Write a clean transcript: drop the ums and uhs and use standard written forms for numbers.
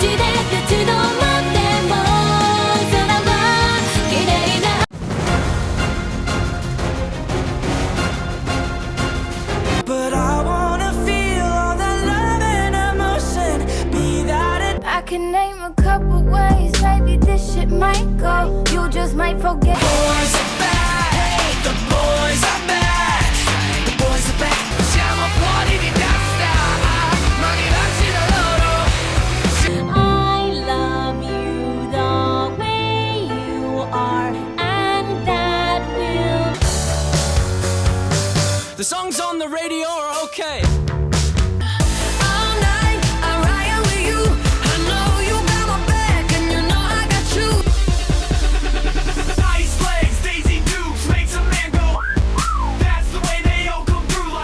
ちで立ち止まっても空は綺麗な But I wanna feel all that love and emotion. Be that it. I can name a couple ways, maybe this shit might go. You just might forget. Boys are back. Hey, the boys are back. The boys are back. Siamo fuori di testa. Mani versi da loro. I love you the way you are, and that will. The song